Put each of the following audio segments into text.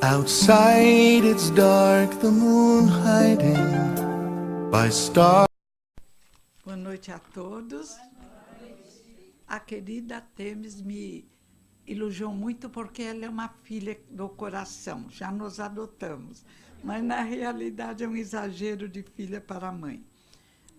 Outside it's dark, the moon hiding by stars. Boa noite a todos. A querida Temis me elogiou muito porque ela é uma filha do coração, já nos adotamos, mas na realidade é um exagero de filha para a mãe.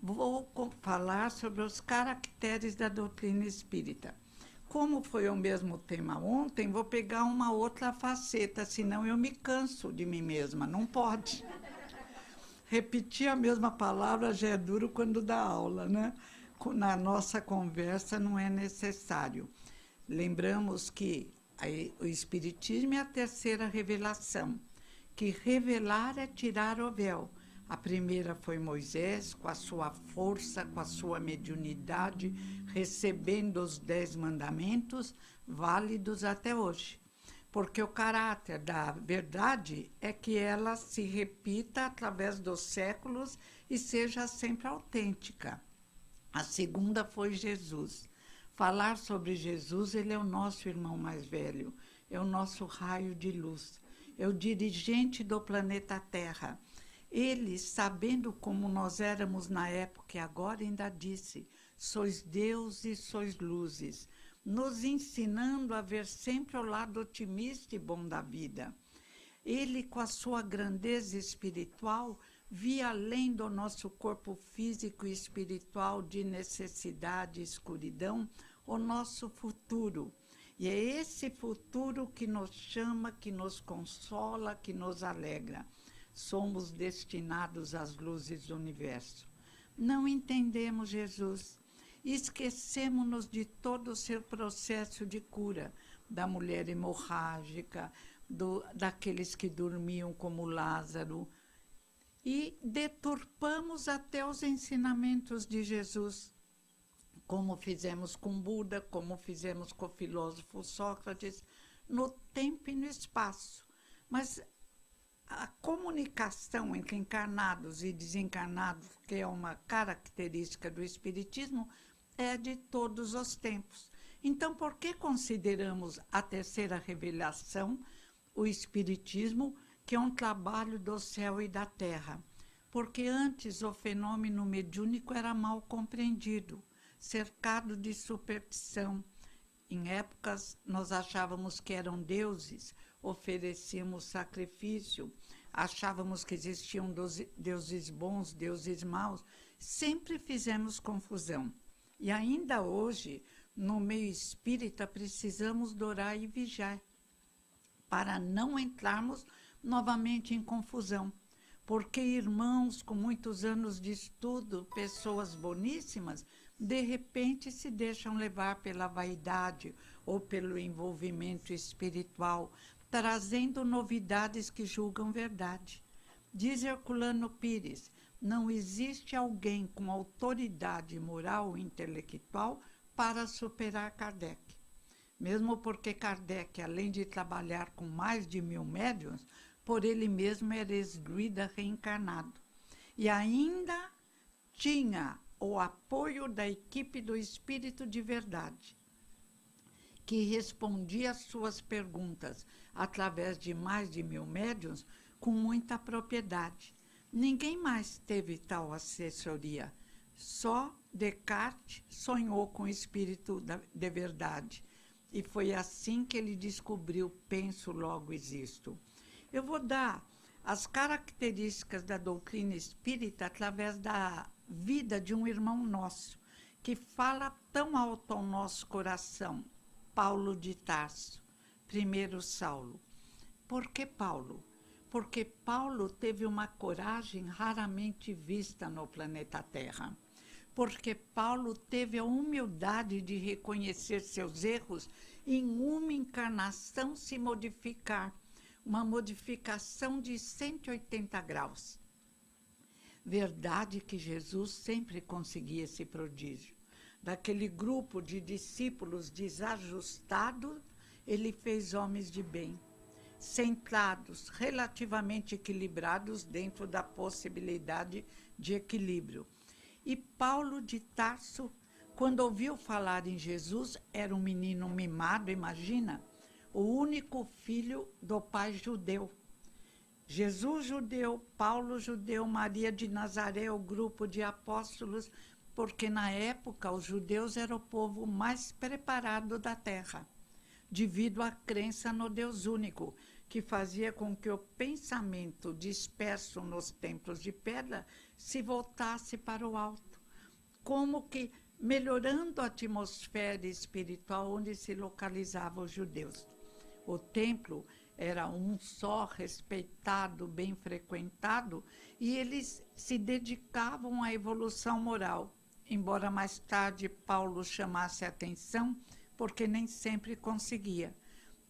Vou falar sobre os caracteres da doutrina espírita. Como foi o mesmo tema ontem, vou pegar uma outra faceta, senão eu me canso de mim mesma, não pode. Repetir a mesma palavra já é duro quando dá aula, né? Na nossa conversa não é necessário. Lembramos que o Espiritismo é a terceira revelação, que revelar é tirar o véu. A primeira foi Moisés, com a sua força, com a sua mediunidade, recebendo os 10 mandamentos, válidos até hoje. Porque o caráter da verdade é que ela se repita através dos séculos e seja sempre autêntica. A segunda foi Jesus. Falar sobre Jesus, ele é o nosso irmão mais velho, é o nosso raio de luz, é o dirigente do planeta Terra. Ele, sabendo como nós éramos na época e agora, ainda disse: sois Deus e sois luzes, nos ensinando a ver sempre o lado otimista e bom da vida. Ele, com a sua grandeza espiritual, via além do nosso corpo físico e espiritual de necessidade e escuridão, o nosso futuro. E é esse futuro que nos chama, que nos consola, que nos alegra. Somos destinados às luzes do universo. Não entendemos Jesus. Esquecemos-nos de todo o seu processo de cura, da mulher hemorrágica, daqueles que dormiam como Lázaro, e deturpamos até os ensinamentos de Jesus, como fizemos com Buda, como fizemos com o filósofo Sócrates, no tempo e no espaço. Mas a comunicação entre encarnados e desencarnados, que é uma característica do Espiritismo, é de todos os tempos. Então, por que consideramos a terceira revelação, o Espiritismo, que é um trabalho do céu e da terra? Porque antes o fenômeno mediúnico era mal compreendido, cercado de superstição. Em épocas, nós achávamos que eram deuses, oferecíamos sacrifício, achávamos que existiam deuses bons, deuses maus, sempre fizemos confusão. E ainda hoje, no meio espírita, precisamos de orar e vigiar, para não entrarmos novamente em confusão. Porque irmãos com muitos anos de estudo, pessoas boníssimas, de repente se deixam levar pela vaidade ou pelo envolvimento espiritual, trazendo novidades que julgam verdade. Diz Herculano Pires: não existe alguém com autoridade moral e intelectual para superar Kardec. Mesmo porque Kardec, além de trabalhar com mais de 1000 médiuns, por ele mesmo era esguida reencarnado. E ainda tinha o apoio da equipe do Espírito de Verdade, que respondia às suas perguntas através de mais de 1000 médiuns com muita propriedade. Ninguém mais teve tal assessoria. Só Descartes sonhou com o Espírito de Verdade. E foi assim que ele descobriu: penso, logo existo. Eu vou dar as características da doutrina espírita através da vida de um irmão nosso, que fala tão alto ao nosso coração, Paulo de Tarso, primeiro Saulo. Por que Paulo? Porque Paulo teve uma coragem raramente vista no planeta Terra. Porque Paulo teve a humildade de reconhecer seus erros e em uma encarnação se modificar, uma modificação de 180 graus. Verdade que Jesus sempre conseguia esse prodígio. Daquele grupo de discípulos desajustados, ele fez homens de bem, centrados, relativamente equilibrados dentro da possibilidade de equilíbrio. E Paulo de Tarso, quando ouviu falar em Jesus, era um menino mimado, imagina, o único filho do pai judeu. Jesus judeu, Paulo judeu, Maria de Nazaré, o grupo de apóstolos, porque na época os judeus eram o povo mais preparado da terra, devido à crença no Deus único, que fazia com que o pensamento disperso nos templos de pedra se voltasse para o alto, como que melhorando a atmosfera espiritual onde se localizavam os judeus. O templo era um só, respeitado, bem frequentado, e eles se dedicavam à evolução moral, embora mais tarde Paulo chamasse a atenção, porque nem sempre conseguia.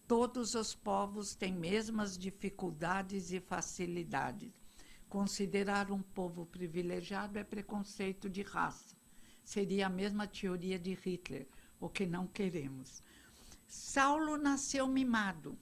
Todos os povos têm mesmas dificuldades e facilidades. Considerar um povo privilegiado é preconceito de raça. Seria a mesma teoria de Hitler, o que não queremos. Saulo nasceu mimado,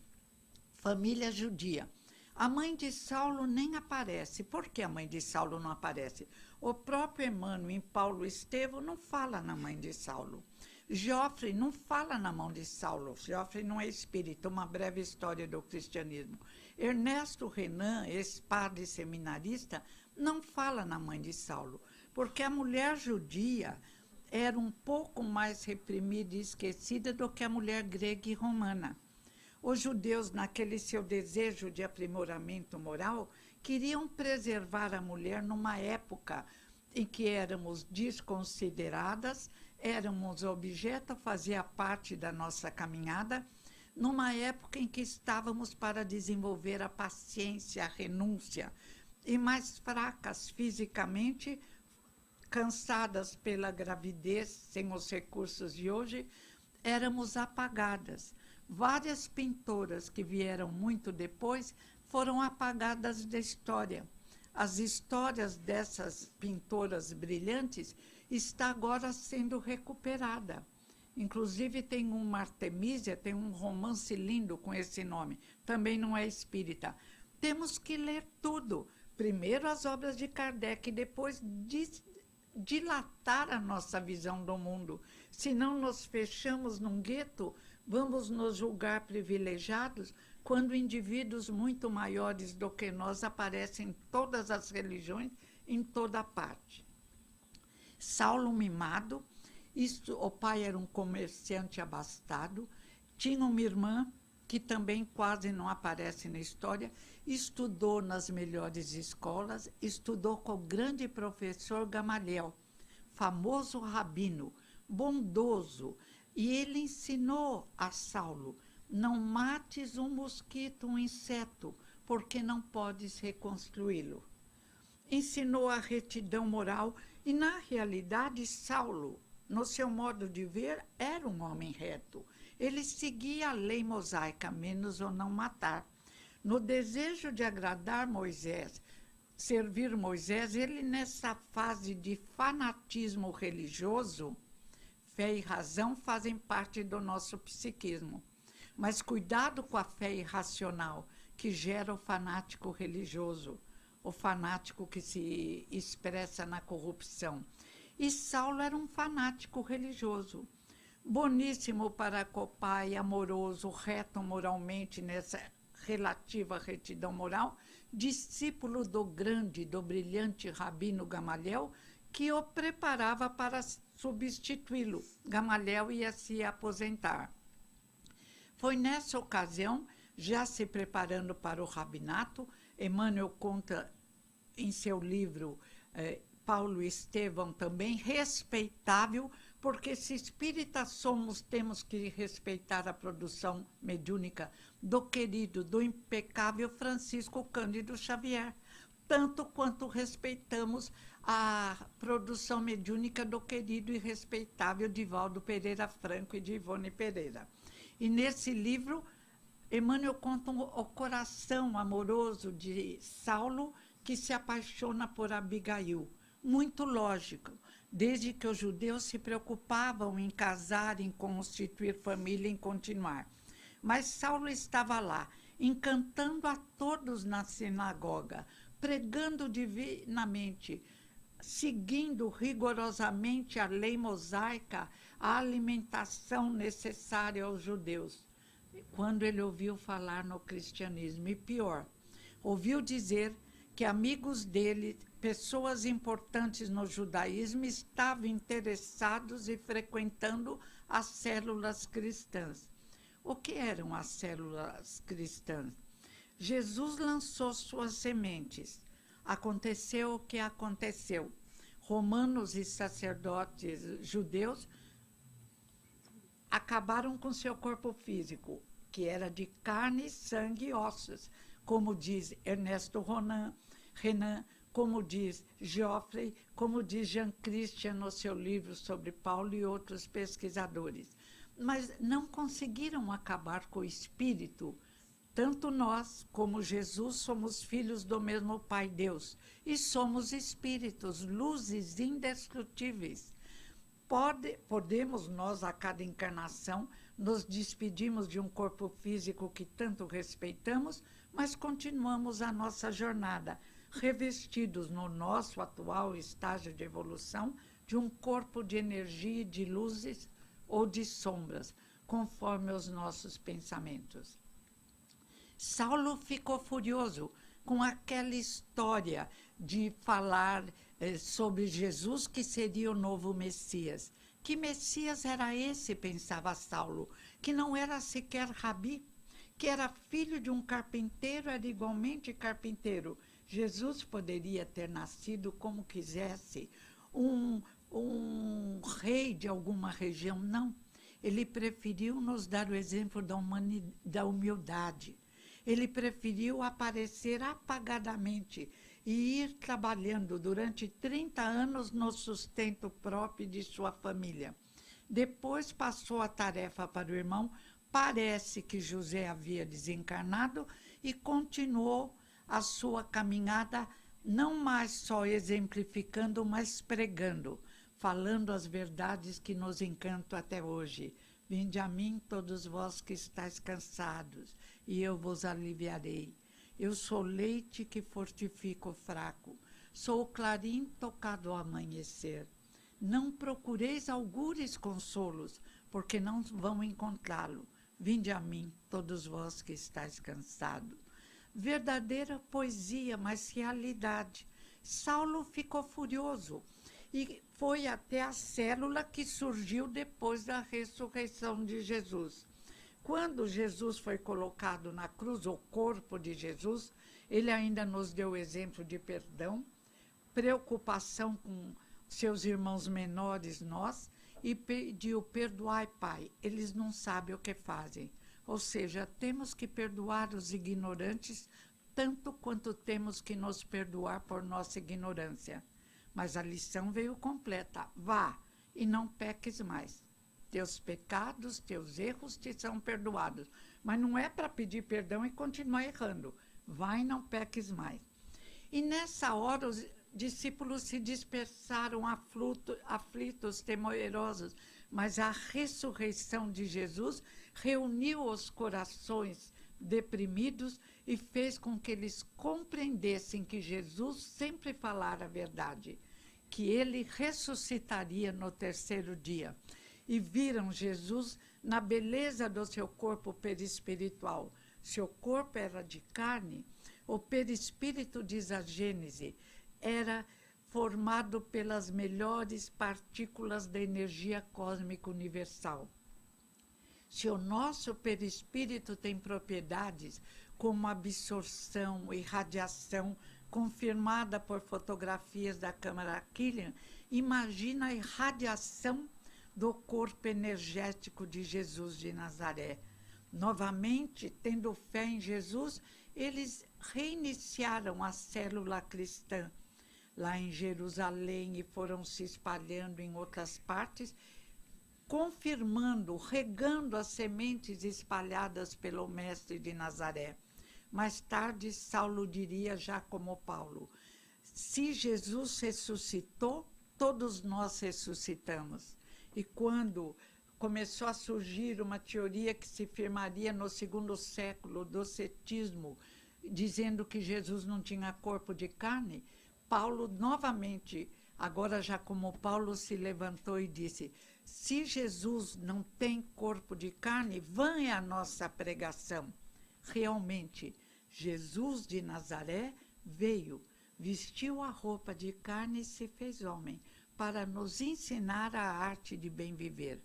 família judia. A mãe de Saulo nem aparece. Por que a mãe de Saulo não aparece? O próprio Emmanuel, em Paulo Estevão, não fala na mãe de Saulo. Joffre não fala na mão de Saulo. Joffre não é espírita, uma breve história do cristianismo. Ernesto Renan, ex-padre seminarista, não fala na mãe de Saulo, porque a mulher judia era um pouco mais reprimida e esquecida do que a mulher grega e romana. Os judeus, naquele seu desejo de aprimoramento moral, queriam preservar a mulher numa época em que éramos desconsideradas, éramos objeto, fazia parte da nossa caminhada, numa época em que estávamos para desenvolver a paciência, a renúncia, e mais fracas fisicamente, cansadas pela gravidez, sem os recursos de hoje, éramos apagadas. Várias pintoras que vieram muito depois foram apagadas da história. As histórias dessas pintoras brilhantes está agora sendo recuperada. Inclusive tem uma Artemísia, tem um romance lindo com esse nome, também não é espírita. Temos que ler tudo. Primeiro as obras de Kardec, e depois dilatar a nossa visão do mundo. Se não nos fechamos num gueto, vamos nos julgar privilegiados quando indivíduos muito maiores do que nós aparecem em todas as religiões, em toda parte. Saulo mimado, o pai era um comerciante abastado, tinha uma irmã que também quase não aparece na história, estudou nas melhores escolas, estudou com o grande professor Gamaliel, famoso rabino, bondoso, e ele ensinou a Saulo: não mates um mosquito, um inseto, porque não podes reconstruí-lo. Ensinou a retidão moral e, na realidade, Saulo, no seu modo de ver, era um homem reto. Ele seguia a lei mosaica, menos o não matar. No desejo de agradar Moisés, servir Moisés, ele, nessa fase de fanatismo religioso, fé e razão fazem parte do nosso psiquismo. Mas cuidado com a fé irracional, que gera o fanático religioso, o fanático que se expressa na corrupção. E Saulo era um fanático religioso, boníssimo para com o pai, amoroso, reto moralmente nessa relativa retidão moral, discípulo do grande, do brilhante rabino Gamaliel, que o preparava para substituí-lo. Gamaliel ia se aposentar. Foi nessa ocasião, já se preparando para o rabinato, Emmanuel conta em seu livro, Paulo Estevão também, respeitável, porque se espíritas somos, temos que respeitar a produção mediúnica do querido, do impecável Francisco Cândido Xavier, tanto quanto respeitamos a produção mediúnica do querido e respeitável Divaldo Pereira Franco e de Ivone Pereira. E nesse livro, Emmanuel conta o coração amoroso de Saulo, que se apaixona por Abigail. Muito lógico, desde que os judeus se preocupavam em casar, em constituir família, em continuar. Mas Saulo estava lá, encantando a todos na sinagoga, pregando divinamente, seguindo rigorosamente a lei mosaica, a alimentação necessária aos judeus. quando ele ouviu falar no cristianismo. E pior, ouviu dizer que amigos dele, pessoas importantes no judaísmo, estavam interessados e frequentando as células cristãs. O que eram as células cristãs? Jesus lançou suas sementes. Aconteceu o que aconteceu. Romanos e sacerdotes judeus acabaram com seu corpo físico, que era de carne, sangue e ossos, como diz Ernesto Renan, como diz Geoffrey, como diz Jean Christian no seu livro sobre Paulo e outros pesquisadores. Mas não conseguiram acabar com o espírito. Tanto nós como Jesus somos filhos do mesmo Pai Deus e somos espíritos, luzes indestrutíveis. Podemos nós, a cada encarnação, nos despedimos de um corpo físico que tanto respeitamos, mas continuamos a nossa jornada, revestidos no nosso atual estágio de evolução de um corpo de energia, de luzes ou de sombras, conforme os nossos pensamentos. Saulo ficou furioso com aquela história de falar sobre Jesus, que seria o novo Messias. Que Messias era esse, pensava Saulo, que não era sequer rabi, que era filho de um carpinteiro, era igualmente carpinteiro. Jesus poderia ter nascido como quisesse, um rei de alguma região. Não, ele preferiu nos dar o exemplo da humildade. Ele preferiu aparecer apagadamente e ir trabalhando durante 30 anos no sustento próprio de sua família. Depois passou a tarefa para o irmão. Parece que José havia desencarnado e continuou a sua caminhada, não mais só exemplificando, mas pregando, falando as verdades que nos encantam até hoje. Vinde a mim, todos vós que estáis cansados, e eu vos aliviarei. Eu sou leite que fortifica o fraco, sou o clarim tocado ao amanhecer. Não procureis algures consolos, porque não vão encontrá-lo. Vinde a mim, todos vós que estáis cansados. Verdadeira poesia, mas realidade. Saulo ficou furioso e foi até a célula que surgiu depois da ressurreição de Jesus. Quando Jesus foi colocado na cruz, o corpo de Jesus, ele ainda nos deu o exemplo de perdão, preocupação com seus irmãos menores, nós, e pediu: perdoai, Pai, eles não sabem o que fazem. Ou seja, temos que perdoar os ignorantes tanto quanto temos que nos perdoar por nossa ignorância. Mas a lição veio completa: vá e não peques mais. Teus pecados, teus erros te são perdoados. Mas não é para pedir perdão e continuar errando. Vá e não peques mais. E nessa hora os discípulos se dispersaram aflitos, temerosos, mas a ressurreição de Jesus reuniu os corações deprimidos e fez com que eles compreendessem que Jesus sempre falara a verdade, que ele ressuscitaria no terceiro dia. E viram Jesus na beleza do seu corpo perispiritual. Seu corpo era de carne, o perispírito, diz a Gênese, era formado pelas melhores partículas da energia cósmica universal. Se o nosso perispírito tem propriedades como absorção e radiação, confirmada por fotografias da câmara Killian, imagina a irradiação do corpo energético de Jesus de Nazaré. Novamente, tendo fé em Jesus, eles reiniciaram a célula cristã lá em Jerusalém e foram se espalhando em outras partes, confirmando, regando as sementes espalhadas pelo Mestre de Nazaré. Mais tarde, Saulo diria, já como Paulo: se Jesus ressuscitou, todos nós ressuscitamos. E quando começou a surgir uma teoria que se firmaria no segundo século do cetismo, dizendo que Jesus não tinha corpo de carne, Paulo novamente, agora já como Paulo, se levantou e disse: se Jesus não tem corpo de carne, vã é a nossa pregação. Realmente, Jesus de Nazaré veio, vestiu a roupa de carne e se fez homem, para nos ensinar a arte de bem viver.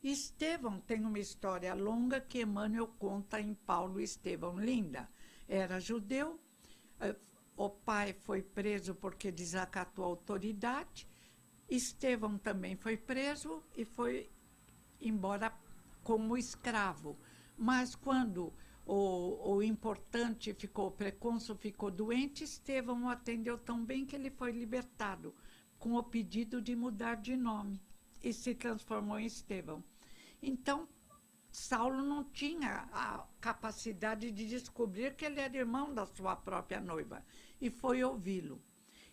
Estevão tem uma história longa que Emmanuel conta em Paulo e Estevão, linda. Era judeu, o pai foi preso porque desacatou a autoridade, Estevão também foi preso e foi embora como escravo. Mas quando o importante ficou, o precônsul ficou doente, Estevão o atendeu tão bem que ele foi libertado, com o pedido de mudar de nome, e se transformou em Estevão. Então, Saulo não tinha a capacidade de descobrir que ele era irmão da sua própria noiva, e foi ouvi-lo.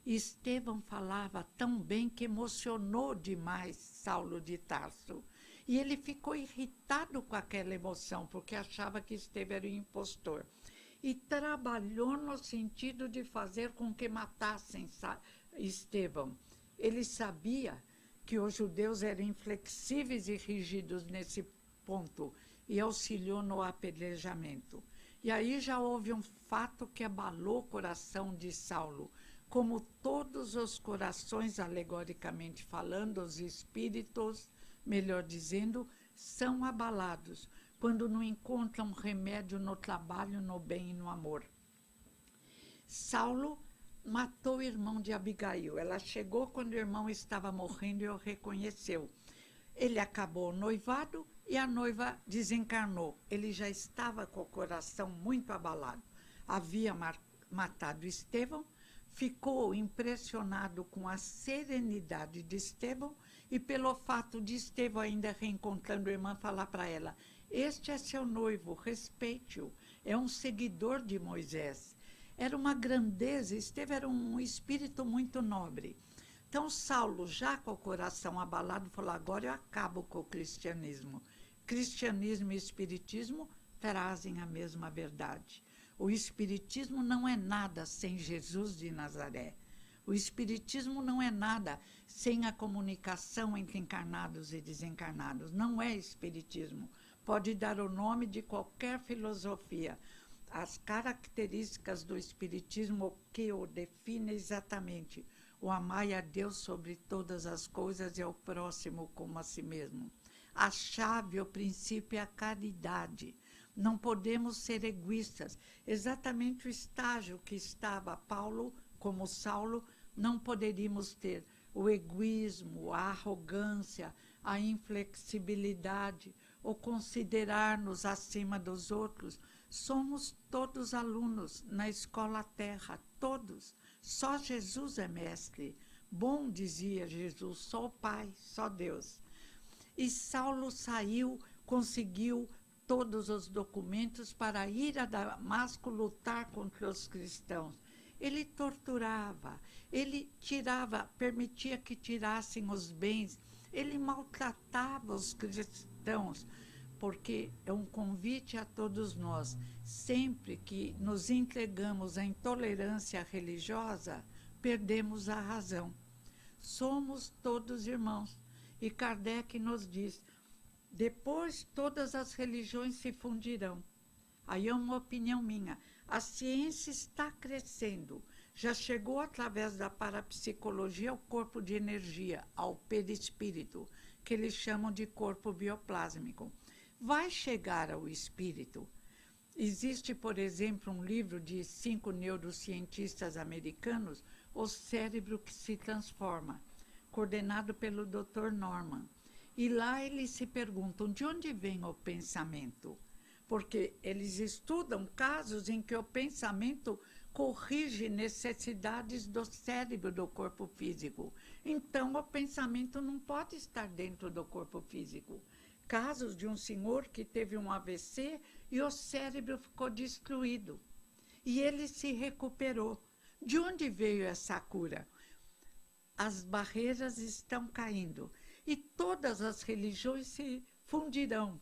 Estevão falava tão bem que emocionou demais Saulo de Tarso. E ele ficou irritado com aquela emoção, porque achava que Estevão era um impostor. E trabalhou no sentido de fazer com que matassem Estevão. Ele sabia que os judeus eram inflexíveis e rígidos nesse ponto, e auxiliou no apedrejamento. E aí já houve um fato que abalou o coração de Saulo. Como todos os corações, alegoricamente falando, os espíritos, melhor dizendo, são abalados quando não encontram remédio no trabalho, no bem e no amor. Saulo matou o irmão de Abigail. Ela chegou quando o irmão estava morrendo e o reconheceu. Ele acabou o noivado e a noiva desencarnou. Ele já estava com o coração muito abalado. Havia matado Estevão, ficou impressionado com a serenidade de Estevão e pelo fato de Estevão, ainda reencontrando a irmã, falar para ela: este é seu noivo, respeite-o, é um seguidor de Moisés. Era uma grandeza, Estevão era um espírito muito nobre. Então, Saulo, já com o coração abalado, falou: agora eu acabo com o cristianismo. Cristianismo e espiritismo trazem a mesma verdade. O espiritismo não é nada sem Jesus de Nazaré. O espiritismo não é nada sem a comunicação entre encarnados e desencarnados. Não é espiritismo. Pode dar o nome de qualquer filosofia. As características do espiritismo, o que o define exatamente: o amar a Deus sobre todas as coisas e ao próximo como a si mesmo. A chave, o princípio é a caridade. Não podemos ser egoístas. Exatamente o estágio que estava Paulo, como Saulo, não poderíamos ter. O egoísmo, a arrogância, a inflexibilidade, o considerar-nos acima dos outros. Somos todos alunos na escola terra, todos. Só Jesus é mestre. Bom, dizia Jesus, só o Pai, só Deus. E Saulo saiu, conseguiu todos os documentos para ir a Damasco lutar contra os cristãos. Ele torturava, ele tirava, permitia que tirassem os bens, ele maltratava os cristãos, porque é um convite a todos nós. Sempre que nos entregamos à intolerância religiosa, perdemos a razão. Somos todos irmãos. E Kardec nos diz: depois todas as religiões se fundirão. Aí é uma opinião minha. A ciência está crescendo. Já chegou através da parapsicologia ao corpo de energia, ao perispírito, que eles chamam de corpo bioplásmico. Vai chegar ao espírito. Existe, por exemplo, um livro de 5 neurocientistas americanos, O Cérebro que se Transforma, coordenado pelo Dr. Norman. E lá eles se perguntam: de onde vem o pensamento? Porque eles estudam casos em que o pensamento corrige necessidades do cérebro do corpo físico. Então, o pensamento não pode estar dentro do corpo físico. Casos de um senhor que teve um AVC e o cérebro ficou destruído. E ele se recuperou. De onde veio essa cura? As barreiras estão caindo. E todas as religiões se fundirão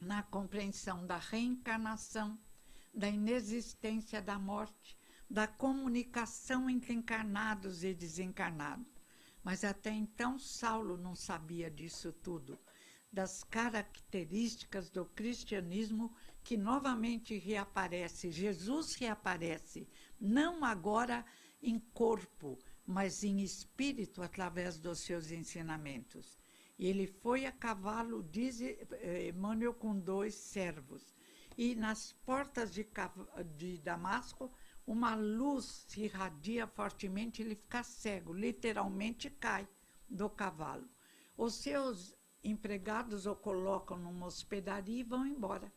na compreensão da reencarnação, da inexistência da morte, da comunicação entre encarnados e desencarnados. Mas até então Saulo não sabia disso tudo, das características do cristianismo que novamente reaparece. Jesus reaparece, não agora em corpo, mas em espírito através dos seus ensinamentos. E ele foi a cavalo, diz Emmanuel, com 2 servos. E nas portas de Damasco, uma luz se irradia fortemente, ele fica cego, literalmente cai do cavalo. Os seus empregados o colocam numa hospedaria e vão embora.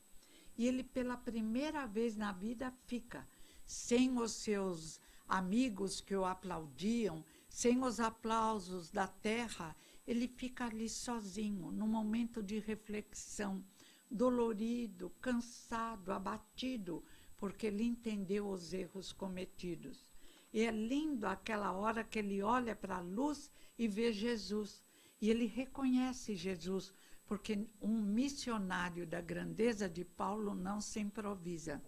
E ele, pela primeira vez na vida, fica sem os seus amigos que o aplaudiam, sem os aplausos da terra, ele fica ali sozinho, num momento de reflexão, dolorido, cansado, abatido, porque ele entendeu os erros cometidos. E é lindo aquela hora que ele olha para a luz e vê Jesus. E ele reconhece Jesus, porque um missionário da grandeza de Paulo não se improvisa.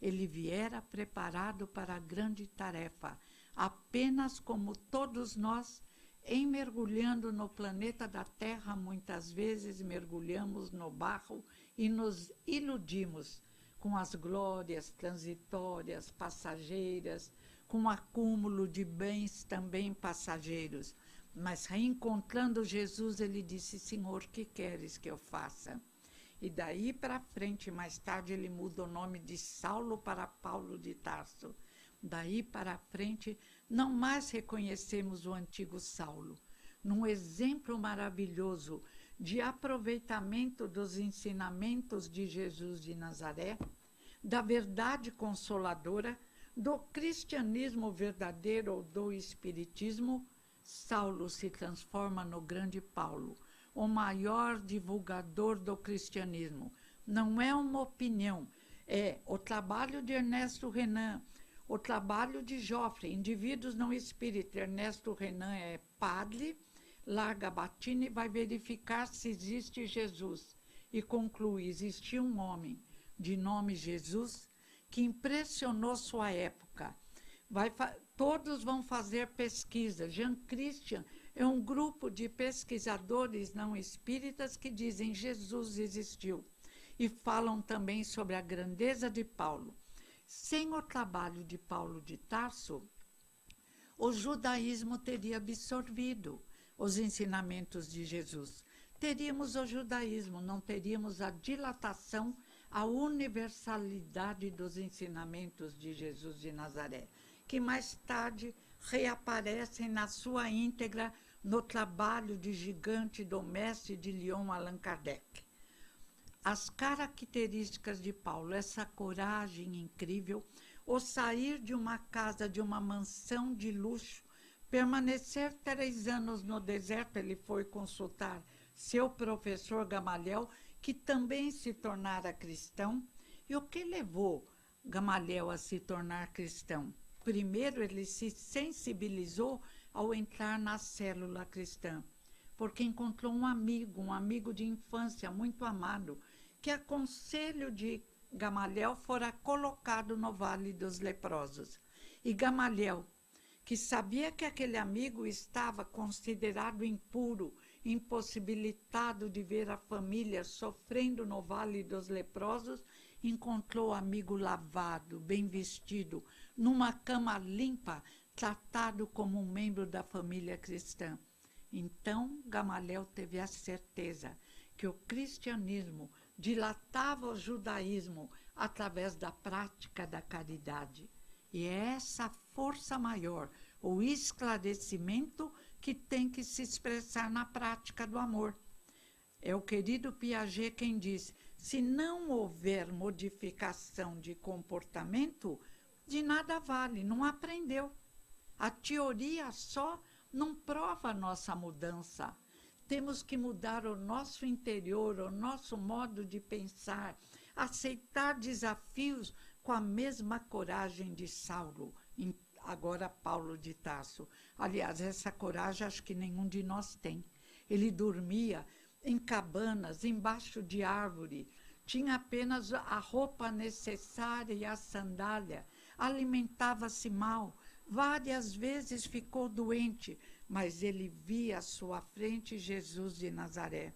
Ele viera preparado para a grande tarefa, apenas como todos nós, em mergulhando no planeta da Terra, muitas vezes mergulhamos no barro e nos iludimos com as glórias transitórias, passageiras, com o acúmulo de bens também passageiros. Mas reencontrando Jesus, ele disse: Senhor, que queres que eu faça? E daí para frente, mais tarde, ele muda o nome de Saulo para Paulo de Tarso. Daí para frente, não mais reconhecemos o antigo Saulo, num exemplo maravilhoso de aproveitamento dos ensinamentos de Jesus de Nazaré, da verdade consoladora, do cristianismo verdadeiro ou do espiritismo. Saulo se transforma no grande Paulo, o maior divulgador do cristianismo. Não é uma opinião, é o trabalho de Ernesto Renan, o trabalho de Joffre, Indivíduos Não Espíritas. Ernesto Renan é padre, larga a batina e vai verificar se existe Jesus. E conclui: existiu um homem de nome Jesus que impressionou sua época. Todos vão fazer pesquisa. Jean Christian é um grupo de pesquisadores não espíritas que dizem Jesus existiu. E falam também sobre a grandeza de Paulo. Sem o trabalho de Paulo de Tarso, o judaísmo teria absorvido os ensinamentos de Jesus. Teríamos o judaísmo, não teríamos a dilatação, a universalidade dos ensinamentos de Jesus de Nazaré, que mais tarde reaparecem na sua íntegra no trabalho de gigante do mestre de Lyon, Allan Kardec. As características de Paulo, essa coragem incrível, o sair de uma casa, de uma mansão de luxo, permanecer 3 anos no deserto. Ele foi consultar seu professor Gamaliel, que também se tornara cristão. E o que levou Gamaliel a se tornar cristão? Primeiro, ele se sensibilizou ao entrar na célula cristã, porque encontrou um amigo de infância muito amado, que a conselho de Gamaliel fora colocado no Vale dos Leprosos. E Gamaliel, que sabia que aquele amigo estava considerado impuro, impossibilitado de ver a família sofrendo no Vale dos Leprosos, encontrou o amigo lavado, bem vestido, numa cama limpa, tratado como um membro da família cristã. Então, Gamaliel teve a certeza que o cristianismo dilatava o judaísmo através da prática da caridade. E é essa força maior, o esclarecimento, que tem que se expressar na prática do amor. É o querido Piaget quem diz: se não houver modificação de comportamento, de nada vale, não aprendeu. A teoria só não prova a nossa mudança. Temos que mudar o nosso interior, o nosso modo de pensar, aceitar desafios com a mesma coragem de Saulo, agora Paulo de Tarso. Aliás, essa coragem acho que nenhum de nós tem. Ele dormia em cabanas, embaixo de árvore, tinha apenas a roupa necessária e a sandália, alimentava-se mal, Várias vezes ficou doente, mas ele via à sua frente Jesus de Nazaré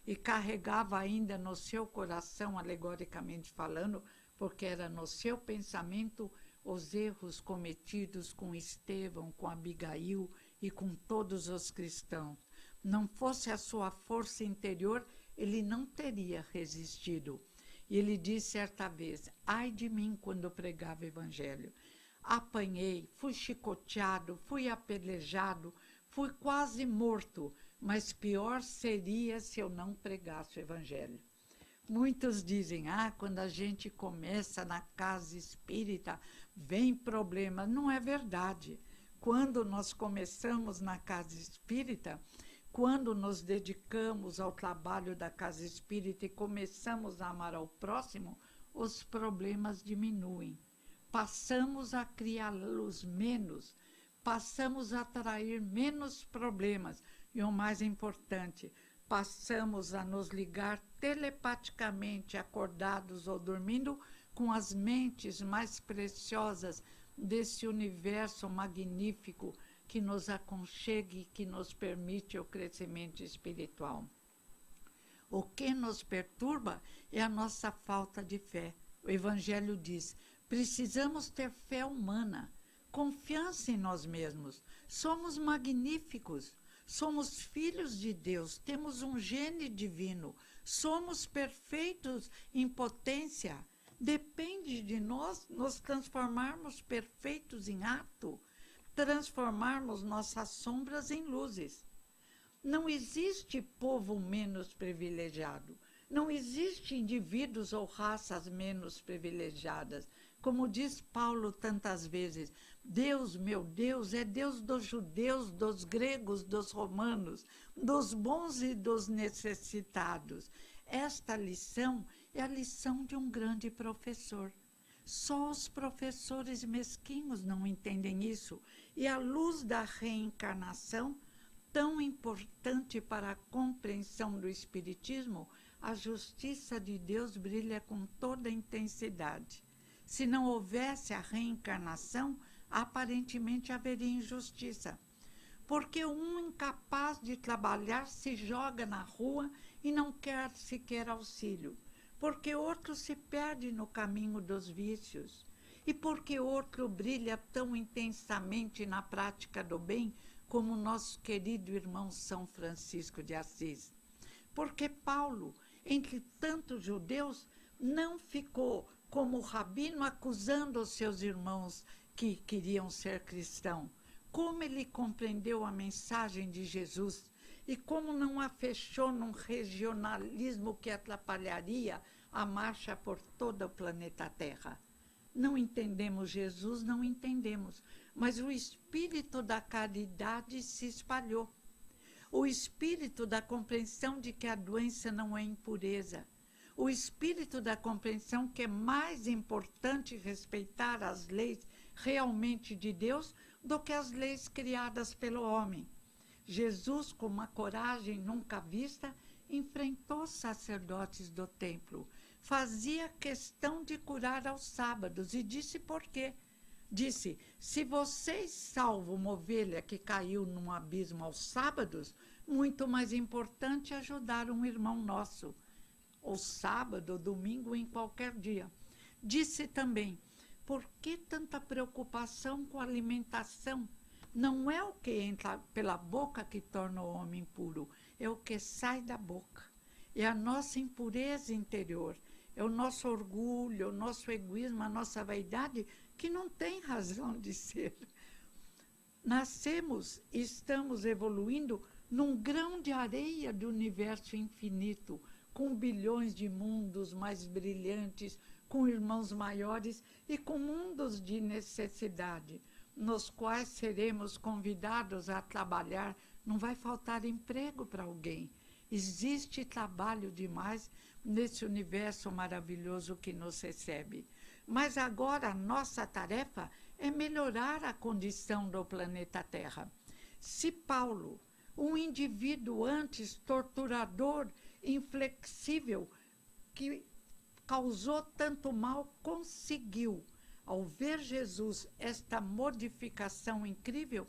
e carregava ainda no seu coração, alegoricamente falando, porque era no seu pensamento, os erros cometidos com Estevão, com Abigail e com todos os cristãos. Não fosse a sua força interior, ele não teria resistido. E ele disse certa vez: ai de mim quando eu pregava o evangelho. Apanhei, fui chicoteado, fui apedrejado, fui quase morto, mas pior seria se eu não pregasse o evangelho. Muitos dizem, quando a gente começa na casa espírita, vem problema. Não é verdade. Quando nós começamos na casa espírita, quando nos dedicamos ao trabalho da casa espírita e começamos a amar ao próximo, os problemas diminuem. Passamos a criá-los menos, passamos a atrair menos problemas. E o mais importante, passamos a nos ligar telepaticamente, acordados ou dormindo, com as mentes mais preciosas desse universo magnífico que nos aconchega e que nos permite o crescimento espiritual. O que nos perturba é a nossa falta de fé. O Evangelho diz: precisamos ter fé humana, confiança em nós mesmos. Somos magníficos, somos filhos de Deus, temos um gene divino, somos perfeitos em potência. Depende de nós nos transformarmos perfeitos em ato, transformarmos nossas sombras em luzes. Não existe povo menos privilegiado. Não existe indivíduos ou raças menos privilegiadas. Como diz Paulo tantas vezes, Deus, meu Deus, é Deus dos judeus, dos gregos, dos romanos, dos bons e dos necessitados. Esta lição é a lição de um grande professor. Só os professores mesquinhos não entendem isso. E a luz da reencarnação, tão importante para a compreensão do Espiritismo, a justiça de Deus brilha com toda a intensidade. Se não houvesse a reencarnação, aparentemente haveria injustiça. Porque um incapaz de trabalhar se joga na rua e não quer sequer auxílio. Porque outro se perde no caminho dos vícios. E porque outro brilha tão intensamente na prática do bem como nosso querido irmão São Francisco de Assis. Porque Paulo, entre tantos judeus, não ficou como rabino acusando os seus irmãos que queriam ser cristãos. Como ele compreendeu a mensagem de Jesus e como não a fechou num regionalismo que atrapalharia a marcha por todo o planeta Terra. Não entendemos Jesus, não entendemos, mas o espírito da caridade se espalhou. O espírito da compreensão de que a doença não é impureza. O espírito da compreensão que é mais importante respeitar as leis realmente de Deus do que as leis criadas pelo homem. Jesus, com uma coragem nunca vista, enfrentou sacerdotes do templo. Fazia questão de curar aos sábados e disse por quê. Disse, se vocês salvam uma ovelha que caiu num abismo aos sábados, muito mais importante é ajudar um irmão nosso, ou sábado, ou domingo, em qualquer dia. Disse também, por que tanta preocupação com a alimentação? Não é o que entra pela boca que torna o homem impuro, é o que sai da boca. É a nossa impureza interior, é o nosso orgulho, o nosso egoísmo, a nossa vaidade, que não tem razão de ser. Nascemos e estamos evoluindo num grão de areia do universo infinito, com bilhões de mundos mais brilhantes, com irmãos maiores e com mundos de necessidade, nos quais seremos convidados a trabalhar. Não vai faltar emprego para alguém. Existe trabalho demais nesse universo maravilhoso que nos recebe. Mas agora a nossa tarefa é melhorar a condição do planeta Terra. Se Paulo, um indivíduo antes torturador, inflexível, que causou tanto mal, conseguiu Ao ver Jesus, esta modificação incrível,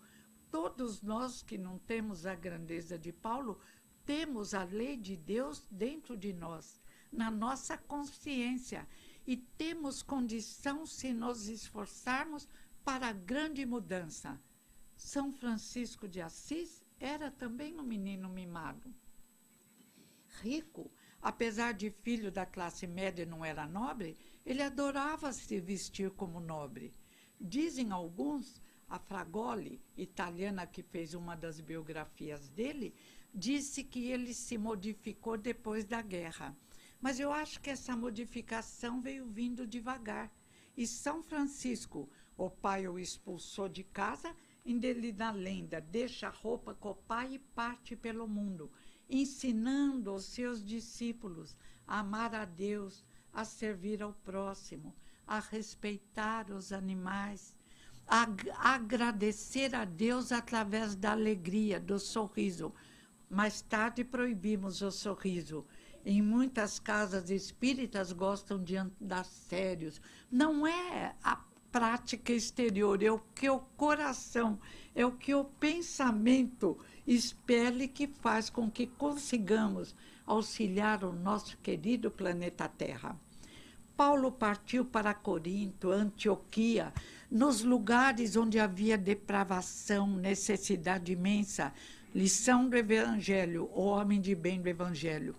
todos nós que não temos a grandeza de Paulo, temos a lei de Deus dentro de nós, na nossa consciência, e temos condição, se nos esforçarmos, para a grande mudança. São Francisco de Assis era também um menino mimado. Rico, apesar de filho da classe média e não era nobre, ele adorava se vestir como nobre. Dizem alguns, a Fragoli, italiana que fez uma das biografias dele, disse que ele se modificou depois da guerra. Mas eu acho que essa modificação veio vindo devagar. E São Francisco, o pai o expulsou de casa, ainda ele na lenda deixa a roupa com o pai e parte pelo mundo, ensinando aos seus discípulos a amar a Deus, a servir ao próximo, a respeitar os animais, a agradecer a Deus através da alegria, do sorriso. Mais tarde proibimos o sorriso. Em muitas casas espíritas gostam de andar sérios. Não é a prática exterior, é o que o coração, é o que o pensamento expele que faz com que consigamos auxiliar o nosso querido planeta Terra. Paulo partiu para Corinto, Antioquia, nos lugares onde havia depravação, necessidade imensa, lição do Evangelho, o homem de bem do Evangelho.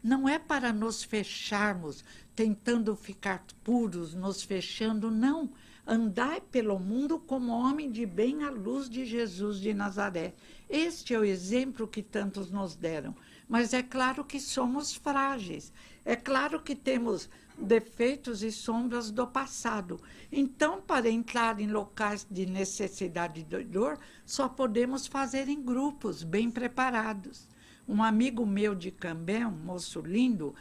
Não é para nos fecharmos, tentando ficar puros, nos fechando, não. Andai pelo mundo como homem de bem à luz de Jesus de Nazaré. Este é o exemplo que tantos nos deram. Mas é claro que somos frágeis. É claro que temos defeitos e sombras do passado. Então, para entrar em locais de necessidade e dor, só podemos fazer em grupos, bem preparados. Um amigo meu de Cambé, um moço lindo,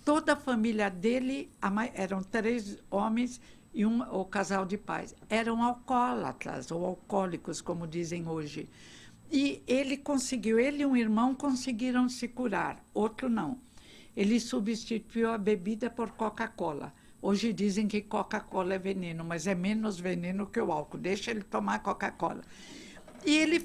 toda a família dele, eram 3 homens e o casal de pais, eram alcoólatras ou alcoólicos, como dizem hoje. E ele e um irmão conseguiram se curar, outro não. Ele substituiu a bebida por Coca-Cola. Hoje dizem que Coca-Cola é veneno, mas é menos veneno que o álcool. Deixa ele tomar Coca-Cola. E ele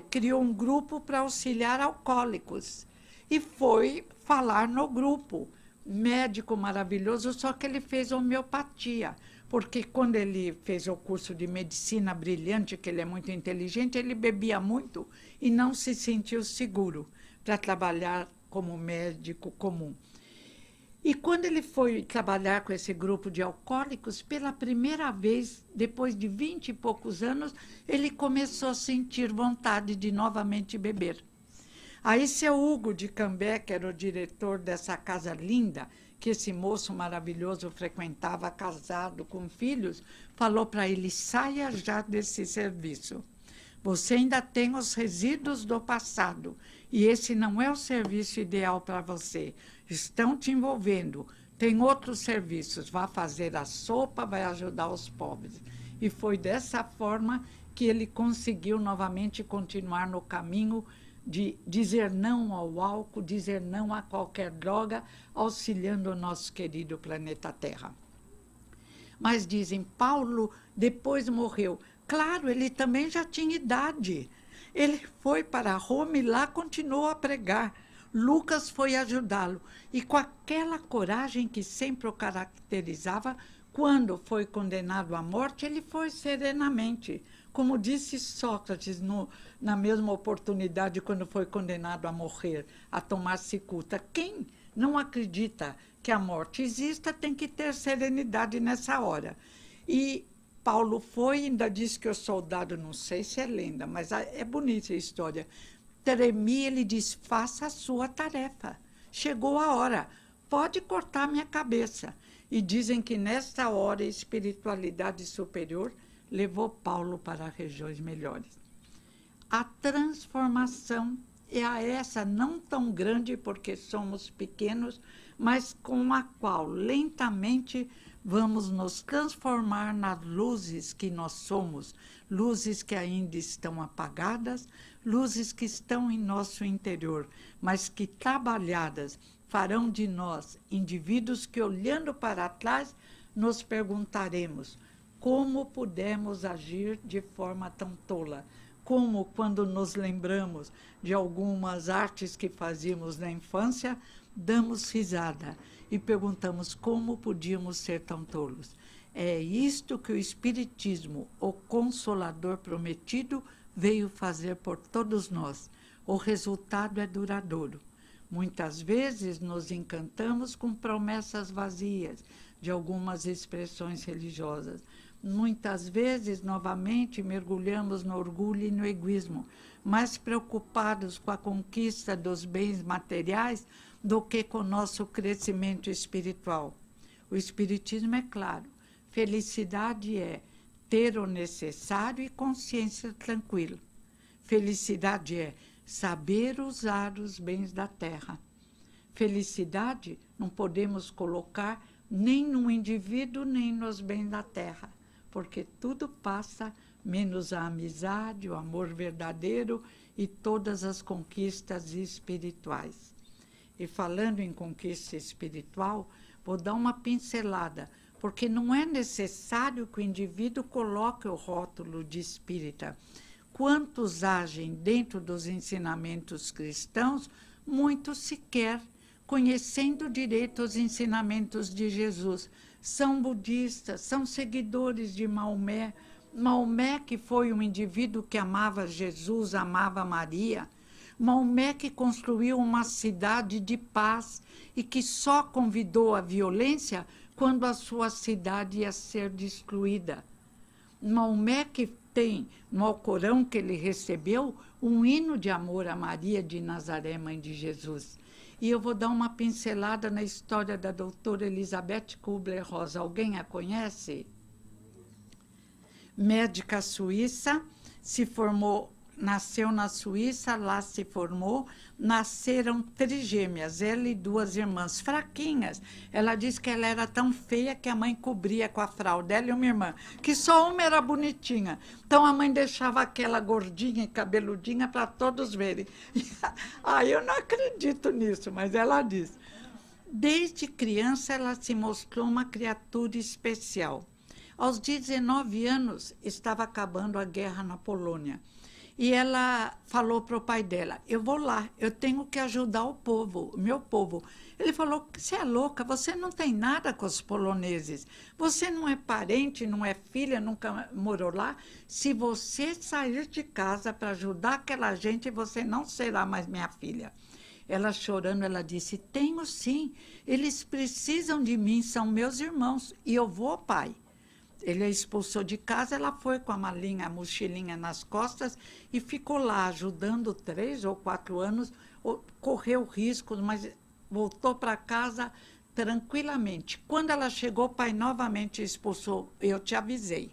criou um grupo para auxiliar alcoólicos. E foi falar no grupo. Médico maravilhoso, só que ele fez homeopatia. Porque quando ele fez o curso de medicina brilhante, que ele é muito inteligente, ele bebia muito e não se sentiu seguro para trabalhar como médico comum. E quando ele foi trabalhar com esse grupo de alcoólicos, pela primeira vez, depois de 20 e poucos anos, ele começou a sentir vontade de novamente beber. Aí seu Hugo de Cambé, que era o diretor dessa casa linda, que esse moço maravilhoso frequentava, casado com filhos, falou para ele: saia já desse serviço. Você ainda tem os resíduos do passado e esse não é o serviço ideal para você. Estão te envolvendo. Tem outros serviços. Vá fazer a sopa, vai ajudar os pobres. E foi dessa forma que ele conseguiu novamente continuar no caminho de dizer não ao álcool, dizer não a qualquer droga, auxiliando o nosso querido planeta Terra. Mas dizem, Paulo depois morreu. Claro, ele também já tinha idade. Ele foi para Roma e lá continuou a pregar. Lucas foi ajudá-lo. E com aquela coragem que sempre o caracterizava, quando foi condenado à morte, ele foi serenamente. Como disse Sócrates na mesma oportunidade, quando foi condenado a morrer, a tomar cicuta. Quem não acredita que a morte exista tem que ter serenidade nessa hora. E Paulo foi, ainda disse que o soldado, não sei se é lenda, mas é bonita a história, tremia, ele disse, faça a sua tarefa. Chegou a hora, pode cortar minha cabeça. E dizem que nessa hora a espiritualidade superior levou Paulo para regiões melhores. A transformação é essa, não tão grande porque somos pequenos, mas com a qual lentamente vamos nos transformar nas luzes que nós somos, luzes que ainda estão apagadas, luzes que estão em nosso interior, mas que trabalhadas farão de nós indivíduos que, olhando para trás, nos perguntaremos: Como pudemos agir de forma tão tola? Como, quando nos lembramos de algumas artes que fazíamos na infância, damos risada e perguntamos como podíamos ser tão tolos. É isto que o Espiritismo, o Consolador prometido, veio fazer por todos nós. O resultado é duradouro. Muitas vezes nos encantamos com promessas vazias de algumas expressões religiosas. Muitas vezes, novamente, mergulhamos no orgulho e no egoísmo, mais preocupados com a conquista dos bens materiais do que com o nosso crescimento espiritual. O Espiritismo é claro. Felicidade é ter o necessário e consciência tranquila. Felicidade é saber usar os bens da terra. Felicidade não podemos colocar nem no indivíduo, nem nos bens da terra, porque tudo passa, menos a amizade, o amor verdadeiro e todas as conquistas espirituais. E falando em conquista espiritual, vou dar uma pincelada, porque não é necessário que o indivíduo coloque o rótulo de espírita. Quantos agem dentro dos ensinamentos cristãos, muitos sequer conhecendo direito os ensinamentos de Jesus. São budistas, são seguidores de Maomé. Maomé, que foi um indivíduo que amava Jesus, amava Maria. Maomé, que construiu uma cidade de paz e que só convidou a violência quando a sua cidade ia ser destruída. Maomé, que tem no Alcorão que ele recebeu um hino de amor a Maria de Nazaré, mãe de Jesus. E eu vou dar uma pincelada na história da doutora Elizabeth Kubler-Ross. Alguém a conhece? Médica suíça, se formou, nasceu na Suíça, lá se formou, nasceram trigêmeas, ela e duas irmãs, fraquinhas. Ela disse que ela era tão feia que a mãe cobria com a fralda, ela e uma irmã, que só uma era bonitinha. Então a mãe deixava aquela gordinha e cabeludinha para todos verem. Eu não acredito nisso, mas ela diz. Desde criança ela se mostrou uma criatura especial. Aos 19 anos estava acabando a guerra na Polônia. E ela falou para o pai dela, eu vou lá, eu tenho que ajudar o povo, o meu povo. Ele falou, você é louca, você não tem nada com os poloneses. Você não é parente, não é filha, nunca morou lá. Se você sair de casa para ajudar aquela gente, você não será mais minha filha. Ela chorando, ela disse, tenho sim, eles precisam de mim, são meus irmãos, e eu vou, pai. Ele a expulsou de casa, ela foi com a malinha, a mochilinha nas costas e ficou lá ajudando 3 ou 4 anos, correu riscos, mas voltou para casa tranquilamente. Quando ela chegou, o pai novamente expulsou, eu te avisei.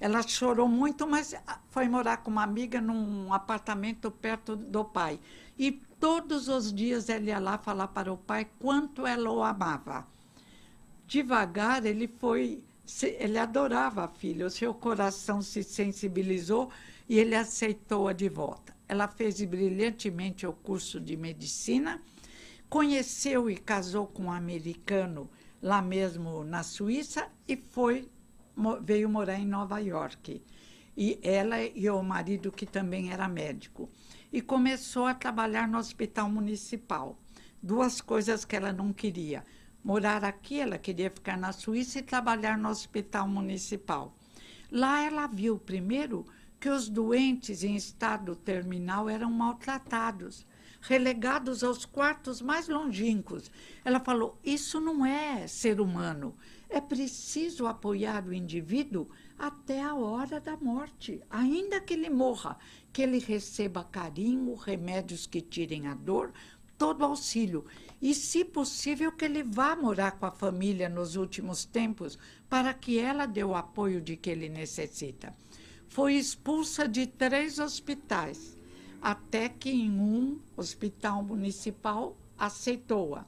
Ela chorou muito, mas foi morar com uma amiga num apartamento perto do pai. E todos os dias ela ia lá falar para o pai quanto ela o amava. Devagar, ele adorava a filha, o seu coração se sensibilizou e ele aceitou-a de volta. Ela fez brilhantemente o curso de medicina, conheceu e casou com um americano lá mesmo na Suíça e veio morar em Nova York. E ela e o marido, que também era médico. E começou a trabalhar no hospital municipal. 2 coisas que ela não queria. Morar aqui, ela queria ficar na Suíça e trabalhar no hospital municipal. Lá ela viu, primeiro, que os doentes em estado terminal eram maltratados, relegados aos quartos mais longínquos. Ela falou, isso não é ser humano, é preciso apoiar o indivíduo até a hora da morte, ainda que ele morra, que ele receba carinho, remédios que tirem a dor, todo auxílio. E, se possível, que ele vá morar com a família nos últimos tempos, para que ela dê o apoio de que ele necessita. Foi expulsa de 3 hospitais, até que em um hospital municipal aceitou-a.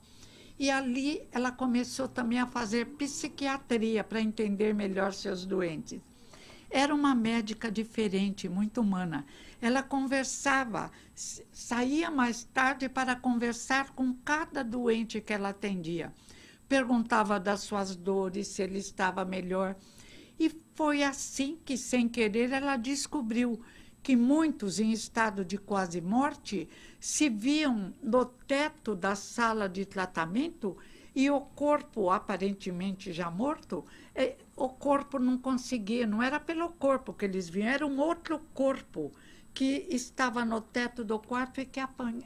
E ali ela começou também a fazer psiquiatria para entender melhor seus doentes. Era uma médica diferente, muito humana. Ela conversava, saía mais tarde para conversar com cada doente que ela atendia. Perguntava das suas dores, se ele estava melhor. E foi assim que, sem querer, ela descobriu que muitos em estado de quase morte se viam no teto da sala de tratamento e o corpo, aparentemente já morto, o corpo não conseguia, não era pelo corpo que eles viam, era um outro corpo que estava no teto do quarto e que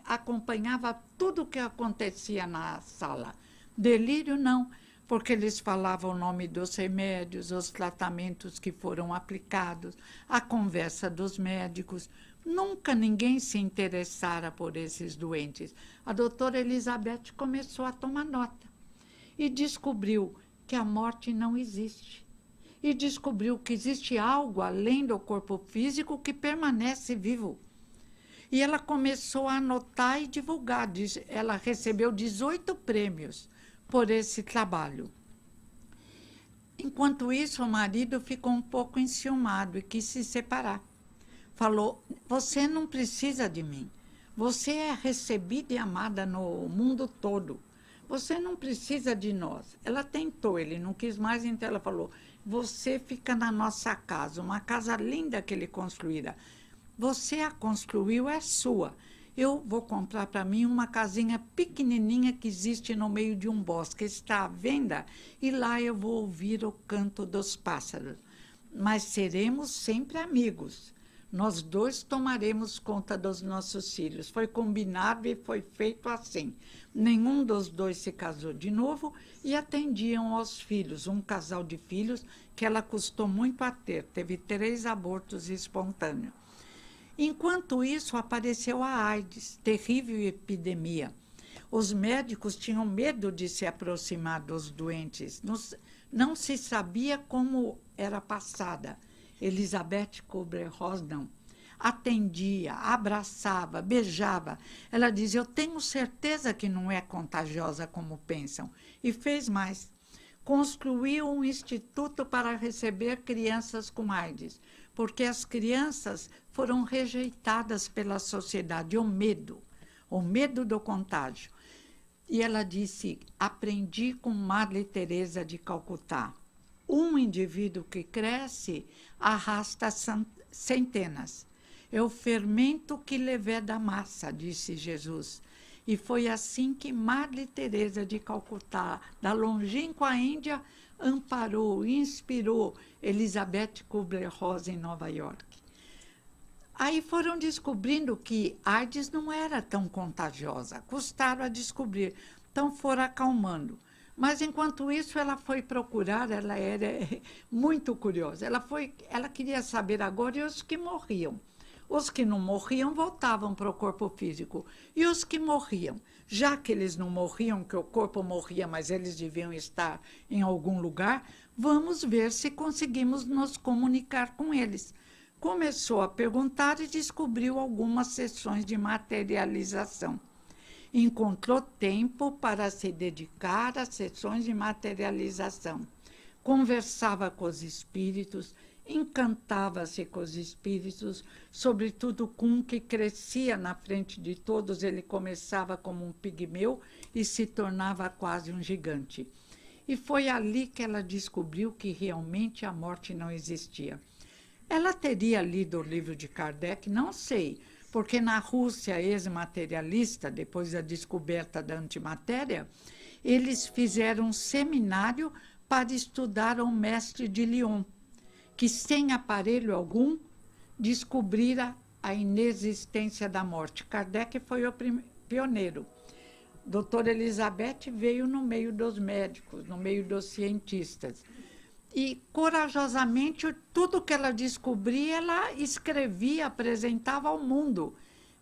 acompanhava tudo o que acontecia na sala. Delírio não, porque eles falavam o nome dos remédios, os tratamentos que foram aplicados, a conversa dos médicos. Nunca ninguém se interessara por esses doentes. A doutora Elizabeth começou a tomar nota e descobriu que a morte não existe. E descobriu que existe algo além do corpo físico que permanece vivo. E ela começou a anotar e divulgar. Ela recebeu 18 prêmios por esse trabalho. Enquanto isso, o marido ficou um pouco enciumado e quis se separar. Falou: você não precisa de mim. Você é recebida e amada no mundo todo. Você não precisa de nós. Ela tentou, ele não quis mais, então ela falou: você fica na nossa casa, uma casa linda que ele construíra. Você a construiu, é sua. Eu vou comprar para mim uma casinha pequenininha que existe no meio de um bosque. Está à venda e lá eu vou ouvir o canto dos pássaros. Mas seremos sempre amigos. Nós dois tomaremos conta dos nossos filhos. Foi combinado e foi feito assim. Nenhum dos dois se casou de novo e atendiam aos filhos, um casal de filhos que ela custou muito a ter. Teve 3 abortos espontâneos. Enquanto isso, apareceu a AIDS, terrível epidemia. Os médicos tinham medo de se aproximar dos doentes. Não se sabia como era passada. Elizabeth Kubler-Ross não. Atendia, abraçava, beijava. Ela dizia: eu tenho certeza que não é contagiosa como pensam. E fez mais. Construiu um instituto para receber crianças com AIDS, porque as crianças foram rejeitadas pela sociedade, o medo do contágio. E ela disse: aprendi com Madre Teresa de Calcutá. Um indivíduo que cresce arrasta centenas. É o fermento que leveda a massa, disse Jesus. E foi assim que Madre Teresa de Calcutá, da longínqua Índia, amparou, inspirou Elizabeth Kubler-Ross em Nova York. Aí foram descobrindo que AIDS não era tão contagiosa, custaram a descobrir, então foram acalmando. Mas, enquanto isso, ela foi procurar, ela era muito curiosa. Ela queria saber agora e os que morriam. Os que não morriam voltavam para o corpo físico. E os que morriam, já que eles não morriam, que o corpo morria, mas eles deviam estar em algum lugar, vamos ver se conseguimos nos comunicar com eles. Começou a perguntar e descobriu algumas sessões de materialização. Encontrou tempo para se dedicar às sessões de materialização. Conversava com os espíritos, encantava-se com os espíritos, sobretudo com um que crescia na frente de todos. Ele começava como um pigmeu e se tornava quase um gigante. E foi ali que ela descobriu que realmente a morte não existia. Ela teria lido o livro de Kardec? Não sei, porque na Rússia ex-materialista, depois da descoberta da antimatéria, eles fizeram um seminário para estudar o mestre de Lyon, que sem aparelho algum descobrira a inexistência da morte. Kardec foi o pioneiro. Doutora Elizabeth veio no meio dos médicos, no meio dos cientistas. E, corajosamente, tudo que ela descobria, ela escrevia, apresentava ao mundo.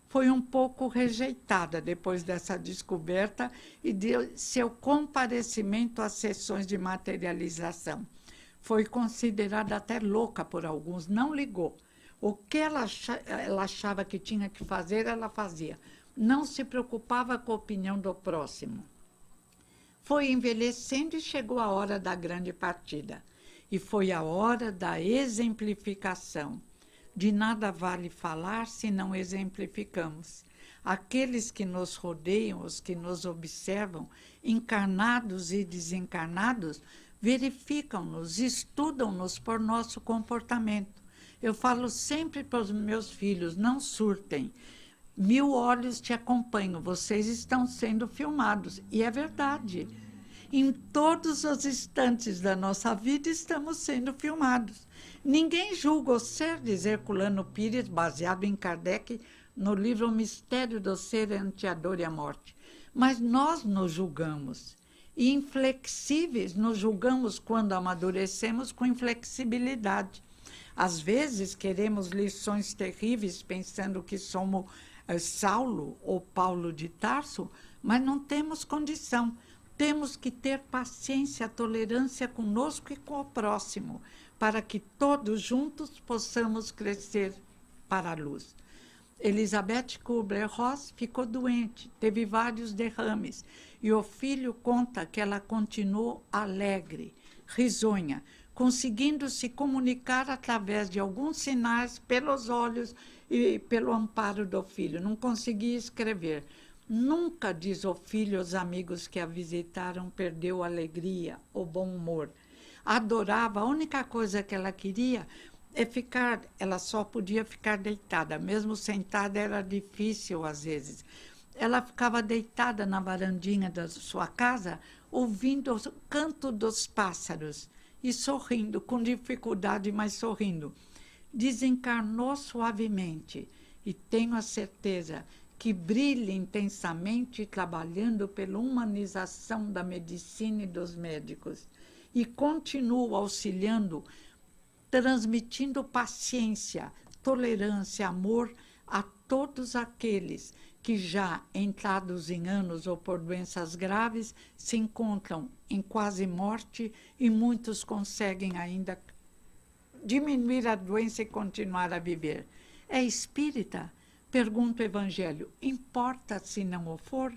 Foi um pouco rejeitada depois dessa descoberta e de seu comparecimento às sessões de materialização. Foi considerada até louca por alguns, não ligou. O que ela achava que tinha que fazer, ela fazia. Não se preocupava com a opinião do próximo. Foi envelhecendo e chegou a hora da grande partida. E foi a hora da exemplificação. De nada vale falar se não exemplificamos. Aqueles que nos rodeiam, os que nos observam, encarnados e desencarnados, verificam-nos, estudam-nos por nosso comportamento. Eu falo sempre para os meus filhos, não surtem. 1000 olhos te acompanham, vocês estão sendo filmados. E é verdade. Em todos os instantes da nossa vida estamos sendo filmados. Ninguém julga o ser, diz Herculano Pires, baseado em Kardec, no livro O Mistério do Ser ante a Dor e a Morte. Mas nós nos julgamos. E inflexíveis nos julgamos quando amadurecemos com inflexibilidade. Às vezes queremos lições terríveis pensando que somos Saulo ou Paulo de Tarso, mas não temos condição. Temos que ter paciência, tolerância conosco e com o próximo, para que todos juntos possamos crescer para a luz. Elizabeth Kubler-Ross ficou doente, teve vários derrames, e o filho conta que ela continuou alegre, risonha, conseguindo se comunicar através de alguns sinais pelos olhos e pelo amparo do filho. Não conseguia escrever. Nunca, diz o filho aos amigos que a visitaram, perdeu a alegria, o bom humor. Adorava, a única coisa que ela queria é ficar, ela só podia ficar deitada, mesmo sentada era difícil às vezes. Ela ficava deitada na varandinha da sua casa, ouvindo o canto dos pássaros e sorrindo, com dificuldade, mas sorrindo. Desencarnou suavemente e tenho a certeza que brilha intensamente trabalhando pela humanização da medicina e dos médicos e continua auxiliando, transmitindo paciência, tolerância, amor a todos aqueles que já entrados em anos ou por doenças graves se encontram em quase morte e muitos conseguem ainda diminuir a doença e continuar a viver. É espírita? Pergunta o Evangelho. Importa se não o for?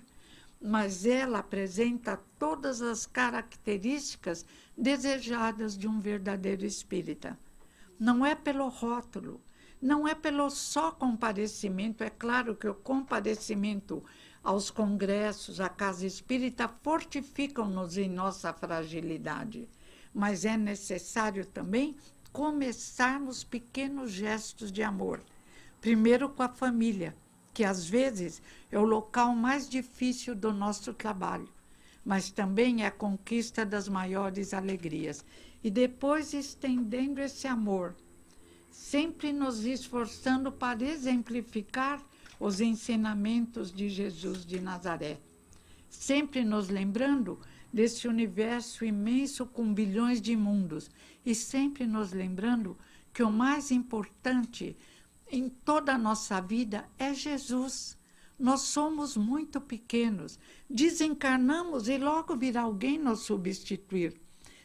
Mas ela apresenta todas as características desejadas de um verdadeiro espírita. Não é pelo rótulo, não é pelo só comparecimento. É claro que o comparecimento aos congressos, à casa espírita, fortificam-nos em nossa fragilidade. Mas é necessário também começarmos pequenos gestos de amor. Primeiro com a família, que às vezes é o local mais difícil do nosso trabalho, mas também é a conquista das maiores alegrias. E depois estendendo esse amor, sempre nos esforçando para exemplificar os ensinamentos de Jesus de Nazaré. Sempre nos lembrando desse universo imenso com bilhões de mundos e sempre nos lembrando que o mais importante em toda a nossa vida é Jesus. Nós somos muito pequenos, desencarnamos e logo virá alguém nos substituir.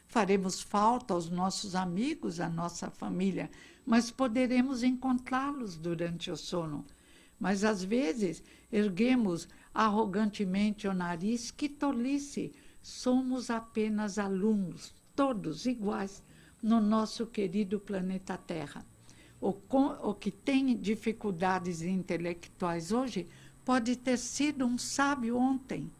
Faremos falta aos nossos amigos, à nossa família, mas poderemos encontrá-los durante o sono. Mas às vezes erguemos arrogantemente o nariz, que tolice, somos apenas alunos, todos iguais, no nosso querido planeta Terra. O que tem dificuldades intelectuais hoje pode ter sido um sábio ontem.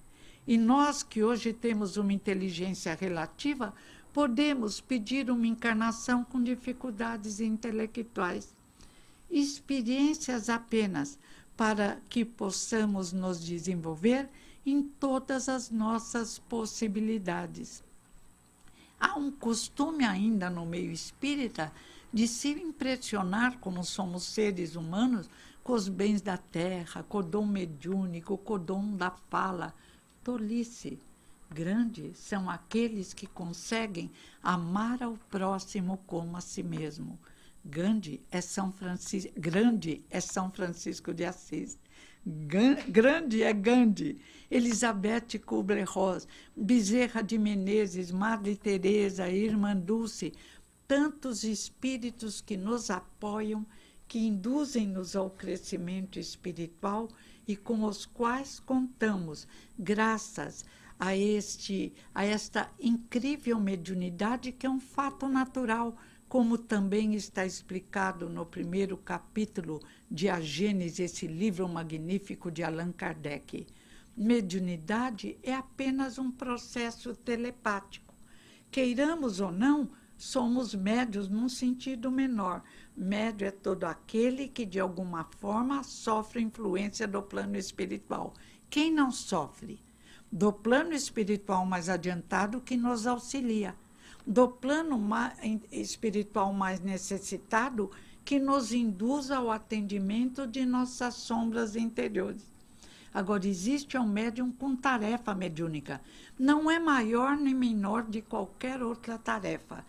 E nós que hoje temos uma inteligência relativa, podemos pedir uma encarnação com dificuldades intelectuais. Experiências apenas para que possamos nos desenvolver em todas as nossas possibilidades. Há um costume ainda no meio espírita de se impressionar, como somos seres humanos, com os bens da terra, com o dom mediúnico, com o dom da fala. Tolice. Grandes são aqueles que conseguem amar ao próximo como a si mesmo. Grande é São Francisco de Assis. Grande é Gandhi, Elizabeth Kubler-Ross, Bezerra de Menezes, Madre Teresa, Irmã Dulce, tantos espíritos que nos apoiam, que induzem-nos ao crescimento espiritual e com os quais contamos, graças a esta incrível mediunidade que é um fato natural, como também está explicado no primeiro capítulo de A Gênese, esse livro magnífico de Allan Kardec. Mediunidade é apenas um processo telepático Queiramos ou não, somos médios num sentido menor. Médio é todo aquele que, de alguma forma, sofre influência do plano espiritual. Quem não sofre? Do plano espiritual mais adiantado que nos auxilia. Do plano espiritual mais necessitado que nos induz ao atendimento de nossas sombras interiores. Agora, existe um médium com tarefa mediúnica. Não é maior nem menor de qualquer outra tarefa.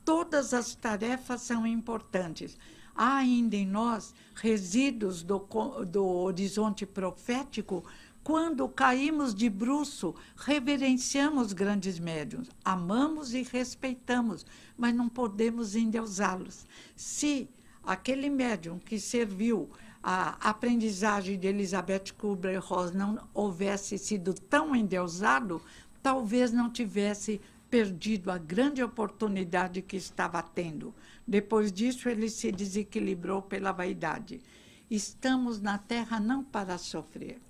Todas as tarefas são importantes. Há ainda em nós resíduos do horizonte profético. Quando caímos de bruço, reverenciamos grandes médiuns, amamos e respeitamos, mas não podemos endeusá-los. Se aquele médium que serviu a aprendizagem de Elizabeth Kubler-Ross não houvesse sido tão endeusado, talvez não tivesse perdido a grande oportunidade que estava tendo. Depois disso, ele se desequilibrou pela vaidade. Estamos na Terra não para sofrer.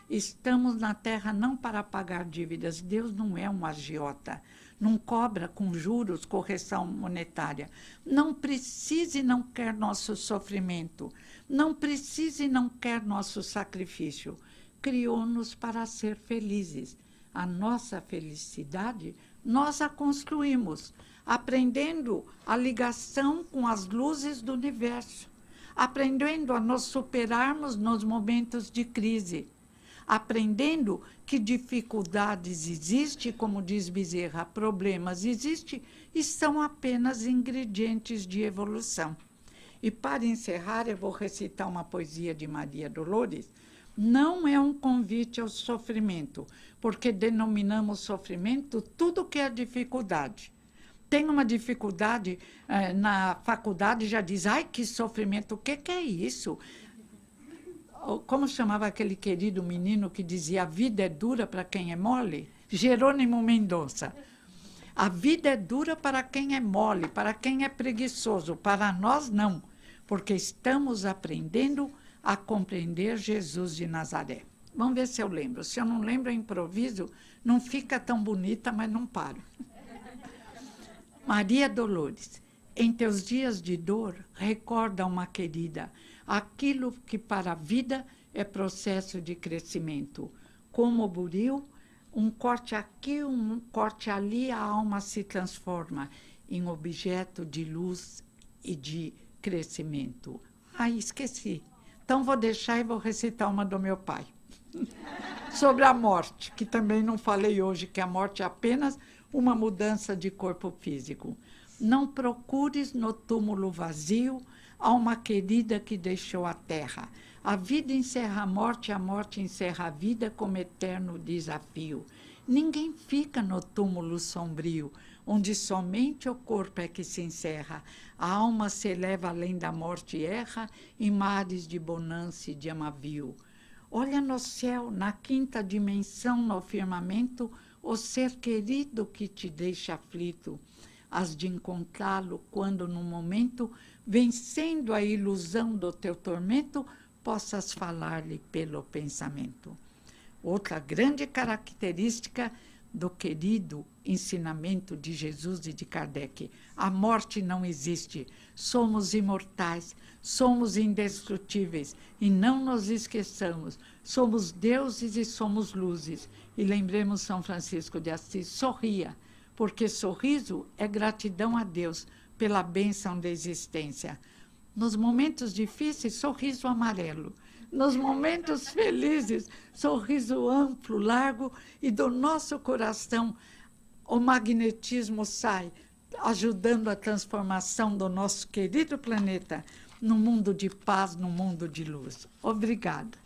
Estamos na Terra não para pagar dívidas. Deus não é um agiota. Não cobra com juros correção monetária. Não precisa e não quer nosso sofrimento. Não precisa e não quer nosso sacrifício. Criou-nos para ser felizes. A nossa felicidade, nós a construímos, aprendendo a ligação com as luzes do universo, aprendendo a nos superarmos nos momentos de crise, aprendendo que dificuldades existem, como diz Bezerra, problemas existem e são apenas ingredientes de evolução. E para encerrar, eu vou recitar uma poesia de Maria Dolores. Não é um convite ao sofrimento, porque denominamos sofrimento tudo que é dificuldade. Tem uma dificuldade na faculdade, já diz, ai, que sofrimento, o que é isso? Como chamava aquele querido menino que dizia, a vida é dura para quem é mole? Jerônimo Mendonça. A vida é dura para quem é mole, para quem é preguiçoso, para nós não, porque estamos aprendendo a compreender Jesus de Nazaré. Vamos ver se eu lembro. Se eu não lembro, eu improviso, não fica tão bonita, mas não paro. Maria Dolores, em teus dias de dor, recorda uma querida, aquilo que para a vida é processo de crescimento. Como o buril, um corte aqui, um corte ali, a alma se transforma em objeto de luz e de crescimento. Ai, esqueci. Então, vou deixar e vou recitar uma do meu pai. Sobre a morte, que também não falei hoje, que a morte é apenas uma mudança de corpo físico. Não procures no túmulo vazio alma querida que deixou a terra. A vida encerra a morte encerra a vida como eterno desafio. Ninguém fica no túmulo sombrio, onde somente o corpo é que se encerra. A alma se eleva além da morte e erra em mares de bonança e de amavio. Olha no céu, na quinta dimensão, no firmamento, o ser querido que te deixa aflito. Has de encontrá-lo quando, no momento, vencendo a ilusão do teu tormento, possas falar-lhe pelo pensamento. Outra grande característica do querido ensinamento de Jesus e de Kardec. A morte não existe. Somos imortais, somos indestrutíveis e não nos esqueçamos. Somos deuses e somos luzes. E lembremos São Francisco de Assis, sorria, porque sorriso é gratidão a Deus pela bênção da existência. Nos momentos difíceis, sorriso amarelo. Nos momentos felizes, sorriso amplo, largo, e do nosso coração o magnetismo sai, ajudando a transformação do nosso querido planeta num mundo de paz, num mundo de luz. Obrigada.